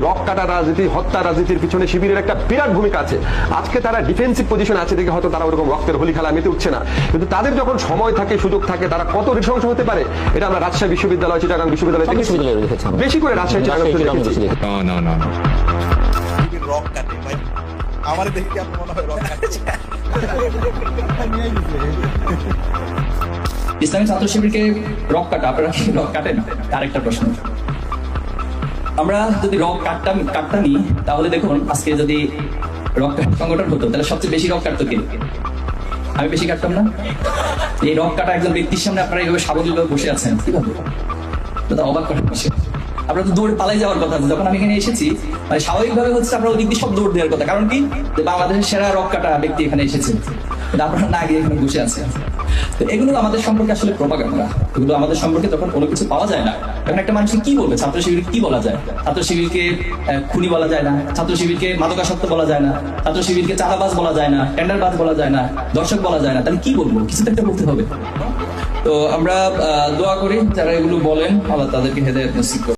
Rock কাটা রাজনীতি, হত্যা রাজনীতির পিছনে শিবিরের একটা বিরাট ভূমিকা আছে। আজকে তারা ডিফেন্সিভ পজিশন আছে দেখে হয়তো তারা ওরকম রক্তের হোলি খেলা মেতে উঠছে না, কিন্তু তাদের যখন সময় থাকে, সুযোগ থাকে, তারা কত নৃশংস হতে পারে এটা আমরা রাজশাহী বিশ্ববিদ্যালয়, চিটাগাং বিশ্ববিদ্যালয় থেকে বেশি করে রাজশাহী রক কাটে ভাই, আমার দেখে কি আপনার মনে হয় রক কাটছে? ইসলামী ছাত্র শিবিরকে রক কাটা, আপনারা কি রক কাটেন? আরেকটা প্রশ্ন, আমরা যদি রক কাটতামই তাহলে দেখুন আজকে যদি রক সংগঠন হতো তাহলে সবচেয়ে বেশি রক কাটতো কে? আমি বেশি কাটতাম না? এই রক কাটা একজন ব্যক্তির সামনে আপনারা এইভাবে সাবলীলভাবে বসে আছেন, কিভাবে? অবাক করার বিষয়। আপনারা তো দৌড়ে পালাই যাওয়ার কথা। যখন আমি এখানে এসেছি মানে স্বাভাবিকভাবে হচ্ছে আপনারা ওই দিক দিয়ে সব দৌড় দেওয়ার কথা, কারণ কি যে বাংলাদেশের সেরা রক কাটা ব্যক্তি এখানে এসেছে, আপনারা না গিয়ে এখানে বসে আছেন। তো এগুলো আমাদের সম্পর্কে আসলে প্রোপাগান্ডা। এগুলো আমাদের সম্পর্কে যখন কোনো কিছু পাওয়া যায় না, তখন একটা মানুষকে কি বলবে? ছাত্র শিবিরকে কি বলা যায়? ছাত্র শিবিরকে খুনি বলা যায় না, ছাত্র শিবিরকে মাদকাসক্ত বলা যায় না, ছাত্র শিবিরকে চাঁদাবাজ বলা যায় না, টেন্ডারবাজ বলা যায় না, দর্শক বলা যায় না। তাহলে কি বলবো? কিছু তো একটা বলতে হবে। তো আমরা দোয়া করি যারা এগুলো বলেন আল্লাহ তাদেরকে হেদায়েত নসিব করুন।